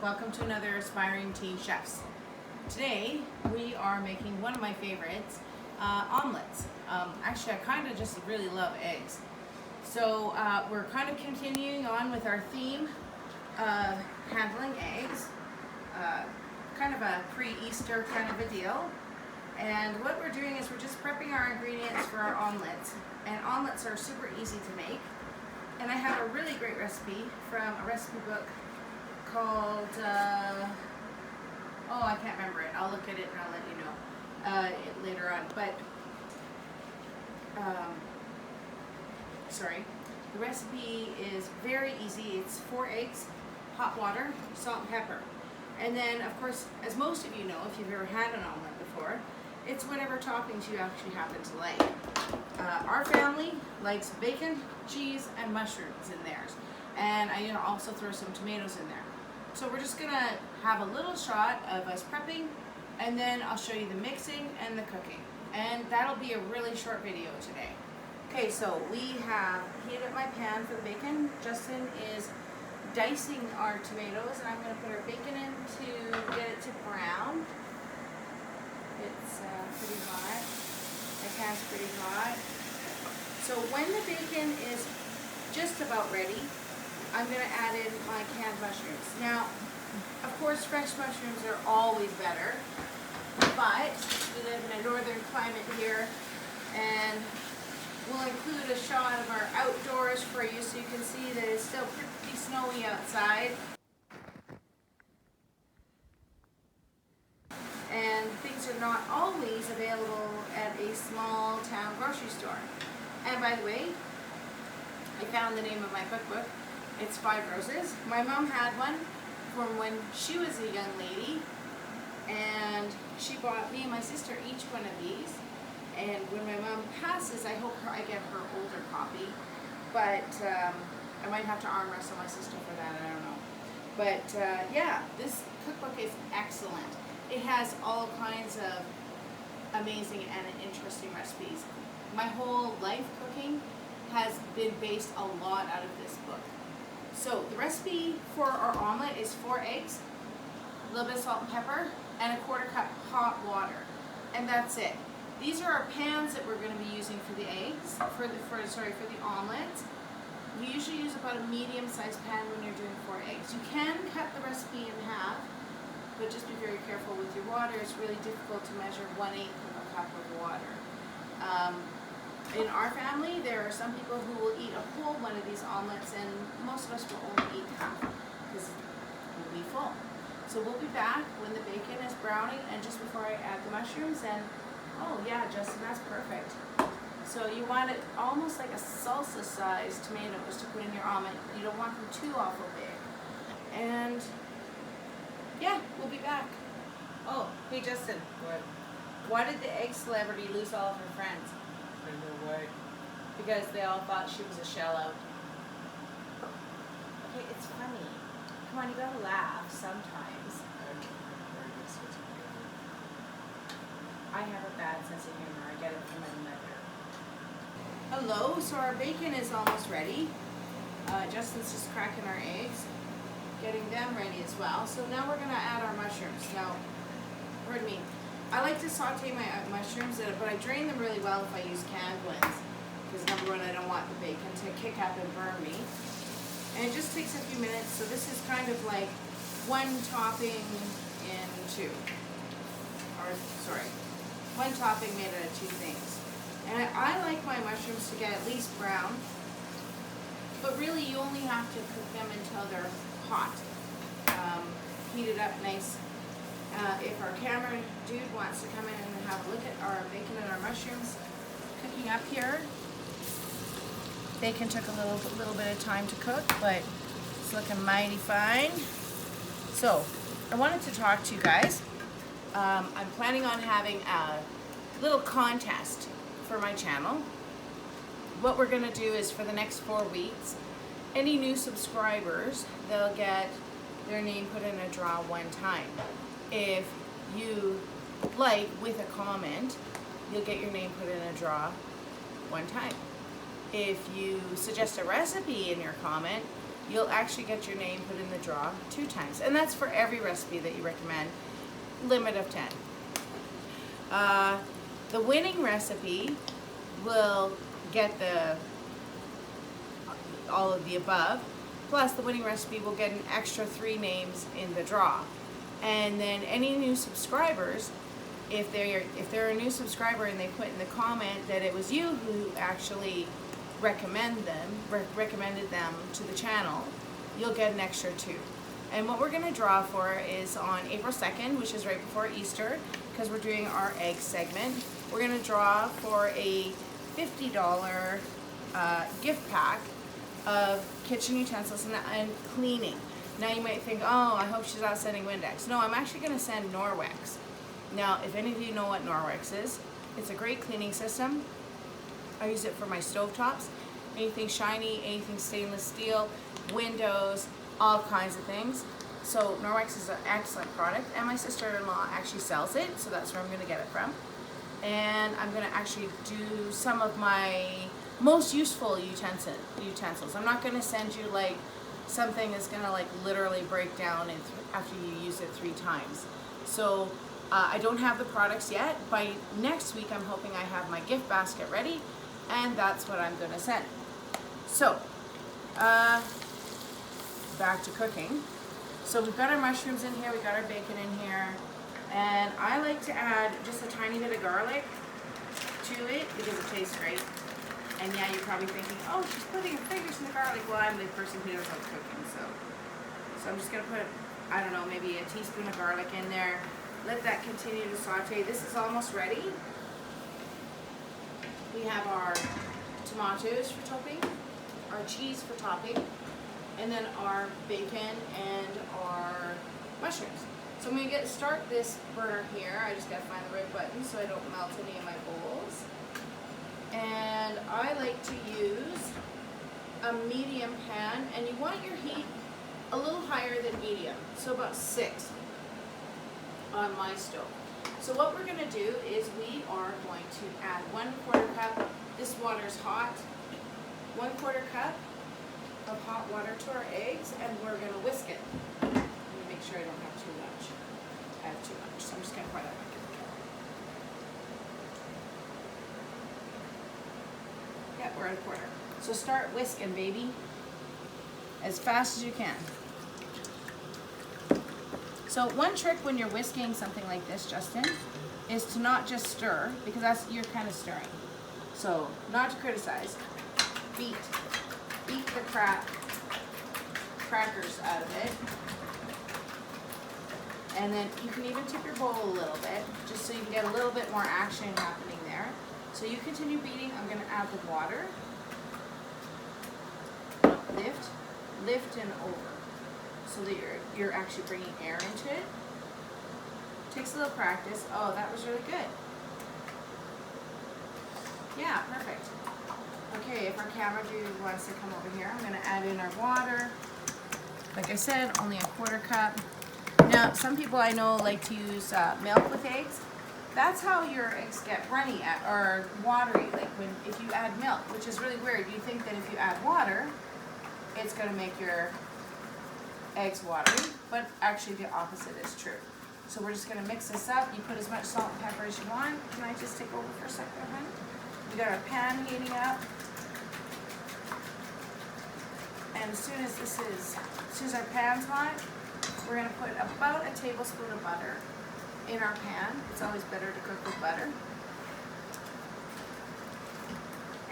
welcome to another Aspiring Teen Chefs. Today we are making one of my favorites, omelets. Actually, I kind of just really love eggs. So we're kind of continuing on with our theme of handling eggs. Kind of a pre-Easter kind of a deal. And what we're doing is we're just prepping our ingredients for our omelets. And omelets are super easy to make. And I have a really great recipe from a recipe book called, oh, I can't remember it. I'll look at it and I'll let you know later on. But, sorry, the recipe is very easy. It's 4 eggs, hot water, salt and pepper. And then, of course, as most of you know, if you've ever had an omelet before, it's whatever toppings you actually happen to like. Our family likes bacon, cheese, and mushrooms in theirs. And I also throw some tomatoes in there. So we're just gonna have a little shot of us prepping, and then I'll show you the mixing and the cooking. And that'll be a really short video today. Okay, so we have heated up my pan for the bacon. Justin is dicing our tomatoes, and I'm gonna put our bacon in to get it to brown. It's pretty hot. My pan's pretty hot. So when the bacon is just about ready, I'm going to add in my canned mushrooms. Now, of course, fresh mushrooms are always better, but we live in a northern climate here, and we'll include a shot of our outdoors for you so you can see that it's still pretty snowy outside. And things are not always available at a small town grocery store. And by the way, I found the name of my cookbook. It's 5 Roses. My mom had one from when she was a young lady, and she bought me and my sister each one of these. And when my mom passes, I hope I get her older copy. But I might have to arm wrestle my sister for that, I don't know. But yeah, this cookbook is excellent. It has all kinds of amazing and interesting recipes. My whole life cooking has been based a lot out of this book. So the recipe for our omelet is 4 eggs, a little bit of salt and pepper, and a 1/4 cup hot water. And that's it. These are our pans that we're going to be using for the eggs, for the omelets. You usually use about a medium-sized pan when you're doing 4 eggs. You can cut the recipe in half, but just be very careful with your water. It's really difficult to measure 1/8 of a cup of water. In our family, there are some people who will eat a whole one of these omelets, and most of us will only eat half because we'll be full. So we'll be back when the bacon is browning and just before I add the mushrooms. And oh yeah, Justin, that's perfect. So you want it almost like a salsa-sized tomatoes to put in your omelet. You don't want them too awful big. And yeah, we'll be back. Oh, hey Justin. What? Why did the egg celebrity lose all of her friends? In no way. Because they all thought she was a shell-out. Okay, it's funny. Come on, you gotta laugh sometimes. I have a bad sense of humor. I get it from my mother. Hello, so our bacon is almost ready. Justin's just cracking our eggs, getting them ready as well. So now we're gonna add our mushrooms. Now, pardon me. I like to saute my mushrooms, but I drain them really well if I use canned ones. Because number one, I don't want the bacon to kick up and burn me. And it just takes a few minutes, so this is kind of like one topping in 2. Or, sorry, one topping made out of 2 things. And I like my mushrooms to get at least brown. But really, you only have to cook them until they're hot. Heat it up nice. If our camera dude wants to come in and have a look at our bacon and our mushrooms cooking up here. Bacon took a little bit of time to cook, but it's looking mighty fine. So, I wanted to talk to you guys. I'm planning on having a little contest for my channel. What we're gonna do is for the next 4 weeks, any new subscribers, they'll get their name put in a draw one time. If you like with a comment, you'll get your name put in a draw one time. If you suggest a recipe in your comment, you'll actually get your name put in the draw 2 times. And that's for every recipe that you recommend, limit of 10. The winning recipe will get all of the above, plus the winning recipe will get an extra 3 names in the draw. And then any new subscribers, if they're a new subscriber and they put in the comment that it was you who actually recommended them to the channel, you'll get an extra 2. And what we're going to draw for is on April 2nd, which is right before Easter, because we're doing our egg segment. We're going to draw for a $50 gift pack of kitchen utensils and cleaning. Now you might think, oh, I hope she's not sending Windex. No, I'm actually going to send Norwex. Now, if any of you know what Norwex is, it's a great cleaning system. I use it for my stovetops. Anything shiny, anything stainless steel, windows, all kinds of things. So Norwex is an excellent product, and my sister-in-law actually sells it, so that's where I'm going to get it from. And I'm going to actually do some of my most useful utensils. I'm not going to send you like something that's going to like literally break down after you use it 3 times. So I don't have the products yet. By next week, I'm hoping I have my gift basket ready, and that's what I'm going to send. So back to cooking. So we've got our mushrooms in here, we've got our bacon in here, and I like to add just a tiny bit of garlic to it because it tastes great. And yeah, you're probably thinking, oh, she's putting her fingers in the garlic. Well, I'm the person who knows how cooking, so I'm just gonna put, I don't know, maybe a teaspoon of garlic in there. Let that continue to saute. This is almost ready. We have our tomatoes for topping, our cheese for topping, and then our bacon and our mushrooms. So I'm going to start this burner here. I just got to find the right button so I don't melt any of my bowls. And I like to use a medium pan, and you want your heat a little higher than medium, so about 6 on my stove. So what we're going to do is we are going to add 1/4 cup, this water's hot, 1/4 cup of hot water to our eggs, and we're going to whisk it. Let me make sure I don't have too much. I have too much, so I'm just going to pour that back in the kettle. Yeah, we're at 1/4. So start whisking, baby, as fast as you can. So one trick when you're whisking something like this, Justin, is to not just stir, because you're kind of stirring. So not to criticize, beat the crackers out of it. And then you can even tip your bowl a little bit, just so you can get a little bit more action happening there. So you continue beating. I'm going to add the water. Lift and over, so that you're actually bringing air into it. Takes a little practice. Oh, that was really good. Yeah, perfect. Okay, if our camera dude wants to come over here, I'm going to add in our water. Like I said, only a 1/4 cup. Now, some people I know like to use milk with eggs. That's how your eggs get runny or watery, like if you add milk, which is really weird. You think that if you add water, it's going to make your eggs watery, but actually the opposite is true. So we're just going to mix this up. You put as much salt and pepper as you want. Can I just take over for a second, honey? We got our pan heating up. And as soon as our pan's hot, we're going to put about a tablespoon of butter in our pan. It's always better to cook with butter.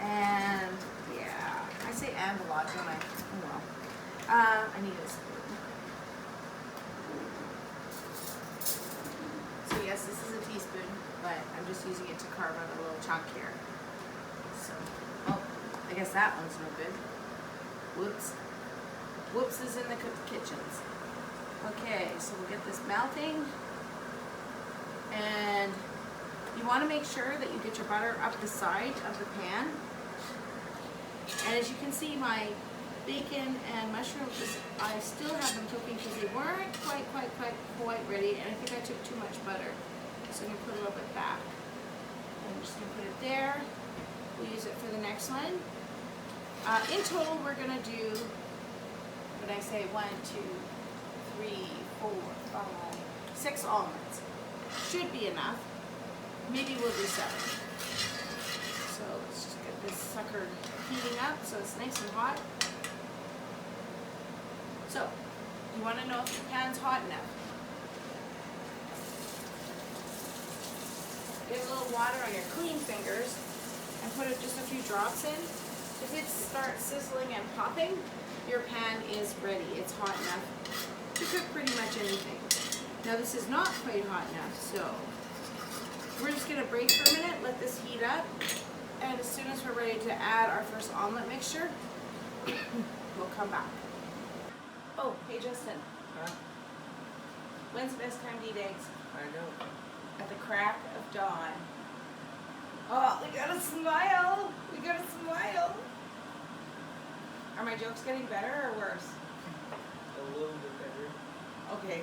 And yeah, I say and a lot, don't I? Oh well. I need a spoon. So yes, this is a teaspoon, but I'm just using it to carve out a little chunk here. So, oh, I guess that one's no good. Whoops. Whoops is in the kitchens. Okay, so we'll get this melting. And you want to make sure that you get your butter up the side of the pan. And as you can see, my bacon and mushrooms, I still have them cooking because they weren't quite ready, and I think I took too much butter. So I'm going to put a little bit back. I'm just going to put it there. We'll use it for the next one. In total, we're going to do when I say 1, 2, 3, 4, 5, 6 omelets. Should be enough. Maybe we'll do 7. So let's just get this sucker heating up so it's nice and hot. So, you want to know if your pan's hot enough. Get a little water on your clean fingers and put just a few drops in. If it starts sizzling and popping, your pan is ready. It's hot enough to cook pretty much anything. Now this is not quite hot enough, so we're just going to break for a minute, let this heat up, and as soon as we're ready to add our first omelet mixture, we'll come back. Oh, hey Justin. Huh? When's the best time to eat eggs? I know. At the crack of dawn. Oh, we gotta smile! We gotta smile! Are my jokes getting better or worse? A little bit better. Okay.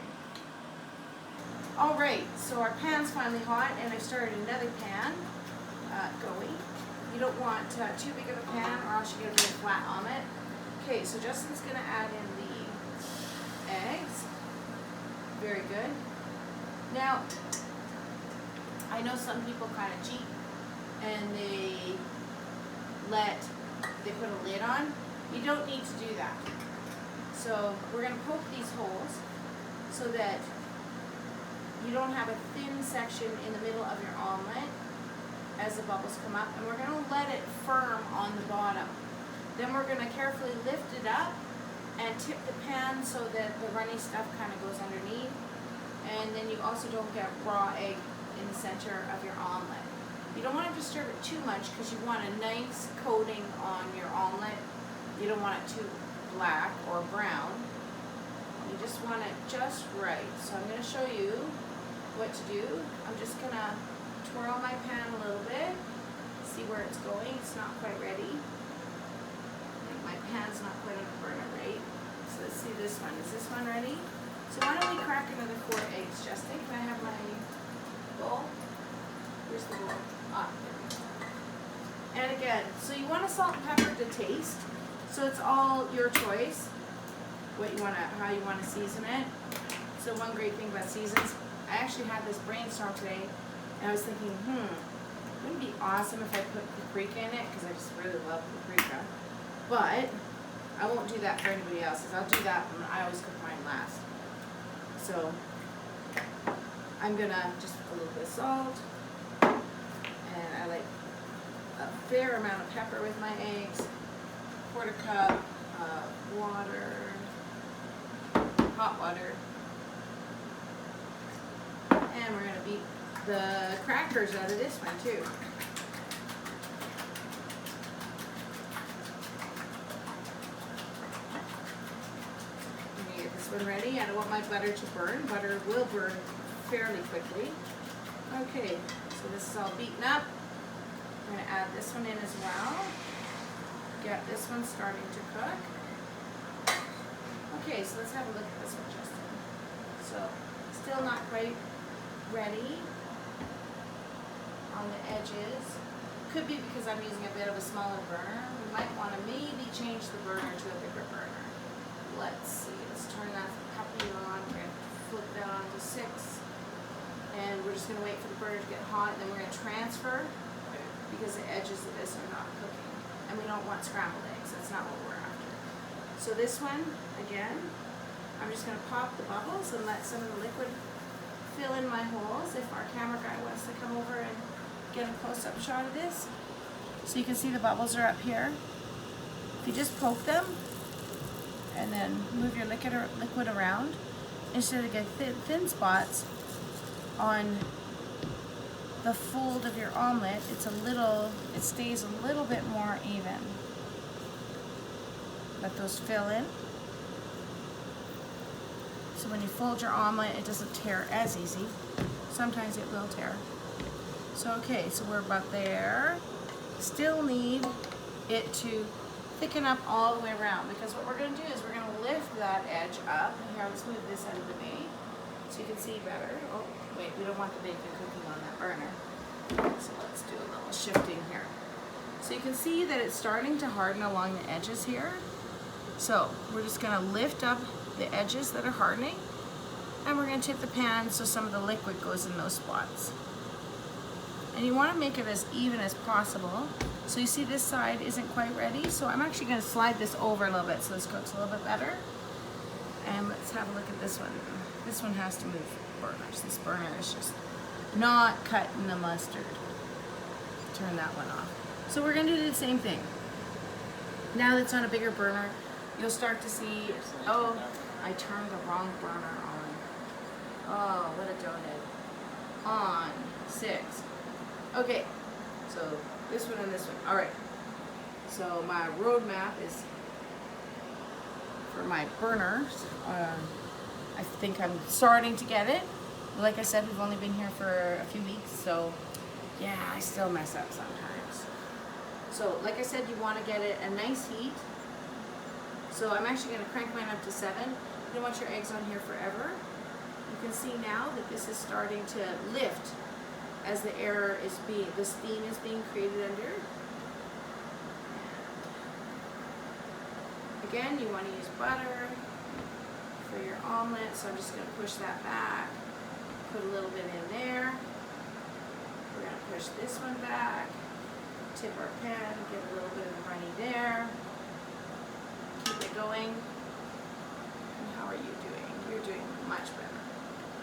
Alright, so our pan's finally hot and I've started another pan going. You don't want too big of a pan or else you get a really flat omelet. Okay, so Justin's gonna add in the eggs. Very good. Now, I know some people kind of cheat and they put a lid on. You don't need to do that. So we're going to poke these holes so that you don't have a thin section in the middle of your omelet as the bubbles come up, and we're going to let it firm on the bottom. Then we're going to carefully lift it up and tip the pan so that the runny stuff kind of goes underneath, and then you also don't get raw egg in the center of your omelet. You don't want to disturb it too much because you want a nice coating on your omelet. You don't want it too black or brown. You just want it just right. So I'm going to show you what to do. I'm just going to twirl my pan a little bit, see where it's going. It's not quite ready. I think my pan's not quite on the burner rate. So let's see this one. Is this one ready? So why don't we crack another 4 eggs, Justin? Can I have my bowl? Where's the bowl? Ah, there we go. And again, so you want to salt and pepper to taste. So it's all your choice, how you want to season it. So one great thing about seasons, I actually had this brainstorm today, and I was thinking, wouldn't it be awesome if I put paprika in it, because I just really love paprika. But I won't do that for anybody else's. I'll do that when I always cook mine last. So I'm gonna just put a little bit of salt, and I like a fair amount of pepper with my eggs. 1/4 cup of water, hot water, and we're going to beat the crackers out of this one too. I'm going to get this one ready. I don't want my butter to burn. Butter will burn fairly quickly. Okay, so this is all beaten up. I'm going to add this one in as well. Get this one starting to cook. Okay, so let's have a look at this one, Justin. So, still not quite ready on the edges. Could be because I'm using a bit of a smaller burner. We might want to maybe change the burner to a bigger burner. Let's see, let's turn that puppy on. We're going to flip that on to 6. And we're just going to wait for the burner to get hot, and then we're going to transfer because the edges of this are not cooking. And we don't want scrambled eggs. That's not what we're after. So this one, again, I'm just going to pop the bubbles and let some of the liquid fill in my holes if our camera guy wants to come over and get a close-up shot of this. So you can see the bubbles are up here. If you just poke them and then move your liquid around, instead of getting thin spots on the fold of your omelet, it stays a little bit more even. Let those fill in. So when you fold your omelet, it doesn't tear as easy. Sometimes it will tear. So okay, so we're about there. Still need it to thicken up all the way around, because what we're going to do is we're going to lift that edge up. And here, let's move this out of the way so you can see better. Oh, wait, we don't want the bacon cooking on that burner. So let's do a little shifting here. So you can see that it's starting to harden along the edges here. So we're just gonna lift up the edges that are hardening, and we're gonna tip the pan so some of the liquid goes in those spots. And you wanna make it as even as possible. So you see this side isn't quite ready, so I'm actually gonna slide this over a little bit so this cooks a little bit better. And let's have a look at this one. This one has to move burners. This burner is just not cutting the mustard. Turn that one off. So we're gonna do the same thing. Now that it's on a bigger burner, you'll start to see, oh, I turned the wrong burner on. Oh, what a donut. On 6. Okay, so this one and this one. All right, so my roadmap is for my burners. I think I'm starting to get it. Like I said, we've only been here for a few weeks, so yeah, I still mess up sometimes. So like I said, you want to get it a nice heat. So I'm actually going to crank mine up to 7. You don't want your eggs on here forever. You can see now that this is starting to lift as the steam is being created under. Again, you want to use butter for your omelet, so I'm just going to push that back, put a little bit in there. We're going to push this one back, tip our pan, get a little bit of the runny there, keep it going. And how are you doing? You're doing much better.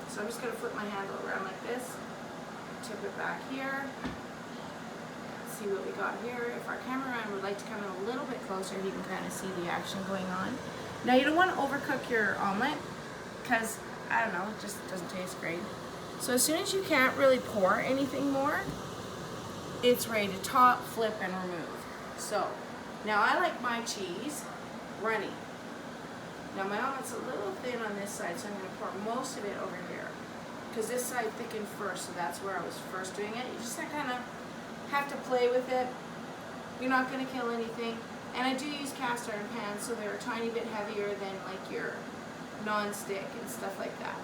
So I'm just going to flip my handle around like this, tip it back here. See what we got here. If our cameraman would like to come in a little bit closer, he can kind of see the action going on. Now you don't want to overcook your omelet because, I don't know, it just doesn't taste great. So as soon as you can't really pour anything more, it's ready to top, flip, and remove. So now I like my cheese runny. Now my omelet's a little thin on this side, so I'm going to pour most of it over here because this side thickened first, so that's where I was first doing it. You just kind of have to play with it. You're not going to kill anything. And I do use cast iron pans, so they're a tiny bit heavier than like your non-stick and stuff like that.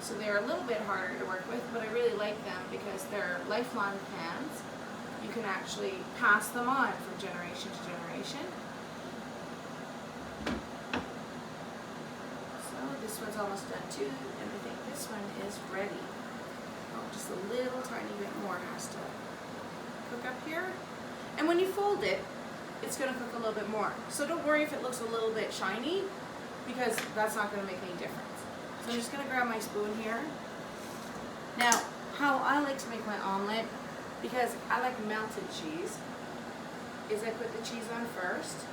So they're a little bit harder to work with, but I really like them because they're lifelong pans. You can actually pass them on from generation to generation. So this one's almost done too, and I think this one is ready. Oh, just a little tiny bit more has to cook up here. And when you fold it, it's going to cook a little bit more. So don't worry if it looks a little bit shiny, because that's not going to make any difference. So I'm just going to grab my spoon here. Now, how I like to make my omelet, because I like melted cheese, is I put the cheese on first.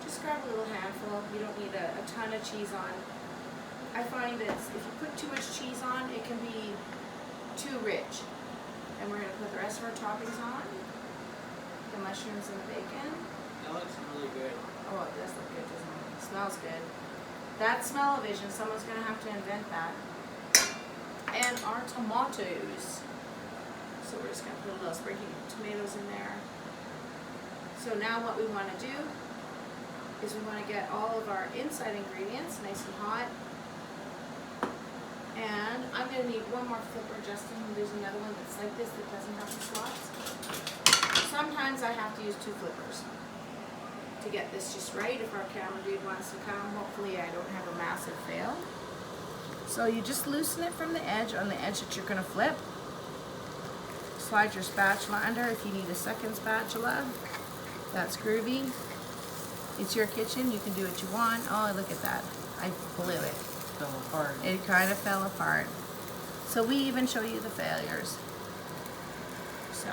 Just grab a little handful. You don't need a ton of cheese on. I find that if you put too much cheese on, it can be too rich. And we're going to put the rest of our toppings on. The mushrooms and the bacon. That looks really good. Oh, it does look good, doesn't it? It smells good. That smell-o-vision, someone's going to have to invent that. And our tomatoes. So we're just going to put a little sprinkling of tomatoes in there. So now what we want to do is we want to get all of our inside ingredients nice and hot. And I'm going to need one more flipper just in case there's another one that's like this that doesn't have the slots. Sometimes I have to use 2 flippers to get this just right. If our camera dude wants to come, hopefully I don't have a massive fail. So you just loosen it from the edge on the edge that you're going to flip. Slide your spatula under if you need a second spatula. That's groovy. It's your kitchen. You can do what you want. Oh, look at that. I blew it. Fell apart. It kind of fell apart. So we even show you the failures. So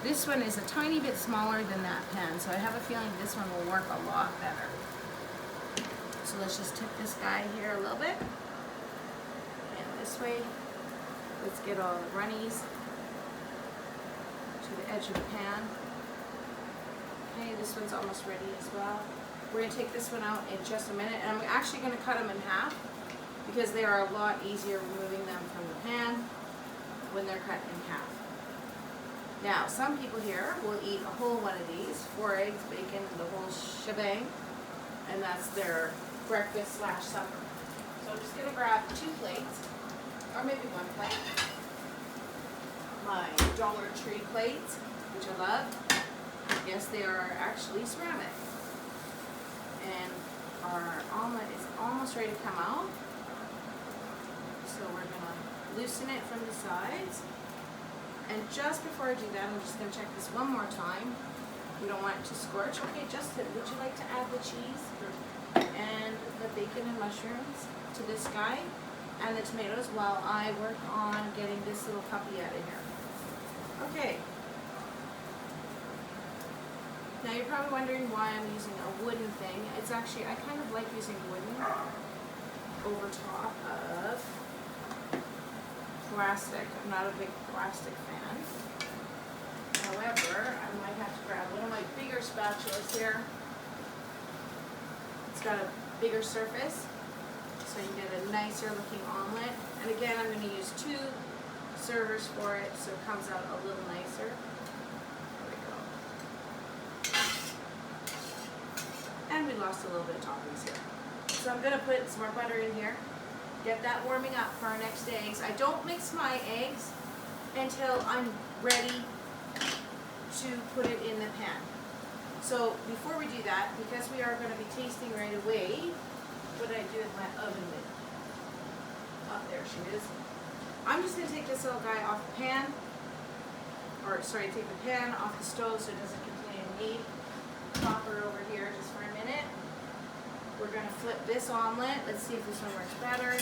this one is a tiny bit smaller than that pan, so I have a feeling this one will work a lot better. So let's just tip this guy here a little bit. And this way, let's get all the runnies to the edge of the pan. Okay, this one's almost ready as well. We're going to take this one out in just a minute, and I'm actually going to cut them in half because they are a lot easier removing them from the pan when they're cut in half. Now, some people here will eat a whole one of these, 4 eggs, bacon, the whole shebang, and that's their breakfast / supper. So I'm just going to grab 2 plates, or maybe 1 plate. My Dollar Tree plates, which I love. Yes, they are actually ceramic. And our omelet is almost ready to come out. So we're gonna loosen it from the sides. And just before I do that, I'm just gonna check this one more time. You don't want it to scorch. Okay, Justin, would you like to add the cheese and the bacon and mushrooms to this guy and the tomatoes while I work on getting this little puppy out of here? Okay. Now you're probably wondering why I'm using a wooden thing. It's actually, I kind of like using wooden over top of plastic. I'm not a big plastic fan. However, I might have to grab one of my bigger spatulas here. It's got a bigger surface, so you get a nicer looking omelet. And again, I'm going to use 2 servers for it, so it comes out a little nicer. There we go. And we lost a little bit of toppings here. So I'm going to put some more butter in here. Get that warming up for our next eggs. I don't mix my eggs until I'm ready to put it in the pan. So before we do that, because we are going to be tasting right away, what did I do with my oven lid? Oh, there she is. I'm just going to take this little guy off the pan, or sorry, take the pan off the stove so it doesn't contaminate. Pop her over here just for a minute. We're going to flip this omelet. Let's see if this one works better.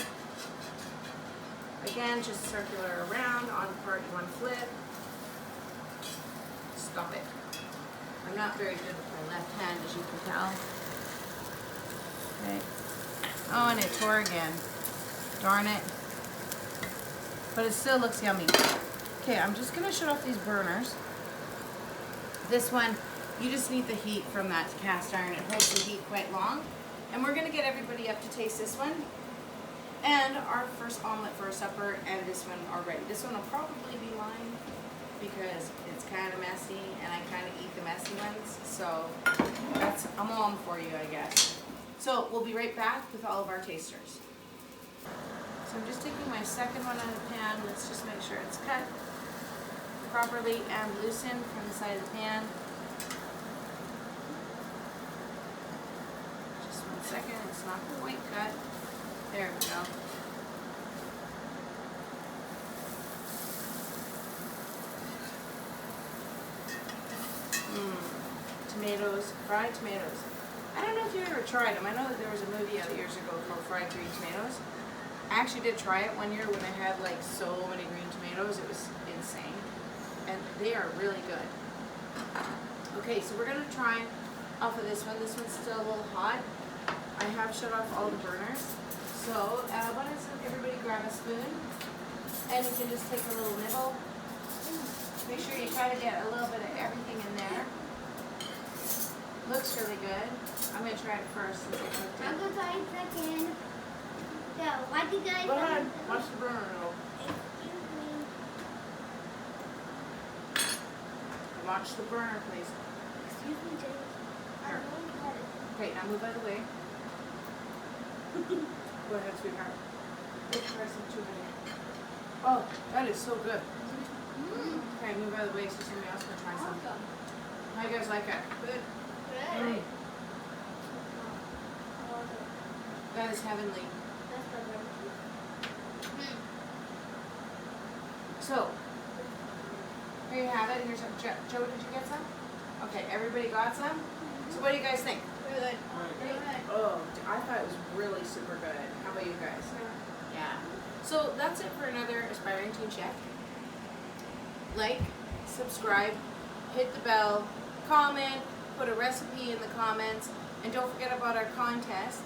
Again, just circular around on the part you want to flip. Stop it. I'm not very good with my left hand, as you can tell. Okay. Oh, and it tore again. Darn it. But it still looks yummy. Okay, I'm just going to shut off these burners. This one, you just need the heat from that cast iron. It holds the heat quite long. And we're going to get everybody up to taste this one. And our first omelet for supper, and this one already. This one will probably be mine because it's kind of messy and I kind of eat the messy ones. So that's a mom for you, I guess. So we'll be right back with all of our tasters. So I'm just taking my second one out of the pan. Let's just make sure it's cut properly and loosened from the side of the pan. Just 1 second, it's not quite cut. There we go. Tomatoes, fried tomatoes. I don't know if you ever tried them. I know that there was a movie out years ago called Fried Green Tomatoes. I actually did try it one year when I had like so many green tomatoes. It was insane. And they are really good. Okay, so we're going to try off of this one. This one's still a little hot. I have shut off all the burners. So why don't everybody grab a spoon, and you can just take a little nibble. Make sure you try to get a little bit of everything in there. Looks really good. I'm going to try it first since I cooked it. I'll go try it second. So, what do you guys Go ahead. Watch the burner roll. Excuse me. Watch the burner, please. Excuse me, Jay. Here. Okay, now move out of the way. Go ahead, sweetheart. Let's try some tuna. Oh, that is so good. Okay, move out of the way so somebody else can try some. How you guys like it? Good. Good. That is heavenly. That's the barbecue. So, here you have it. Here's some. Joe, did you get some? Okay, everybody got some? So what do you guys think? Good. Oh, I thought it was really super good. How about you guys? Yeah. So that's it for another Aspiring Teen Chef. Like, subscribe, hit the bell, comment, put a recipe in the comments, and don't forget about our contest.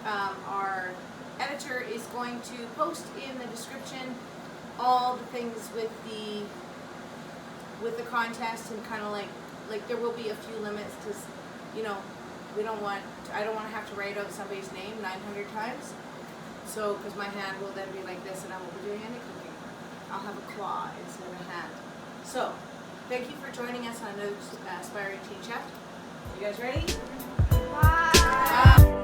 Our editor is going to post in the description all the things with the contest, and kind of like there will be a few limits because, you know, I don't want to have to write out somebody's name 900 times. So, because my hand will then be like this and I won't be doing any cooking. I'll have a claw instead of a hand. So, thank you for joining us on another Aspiring Teen Chef. You guys ready? Bye. Bye.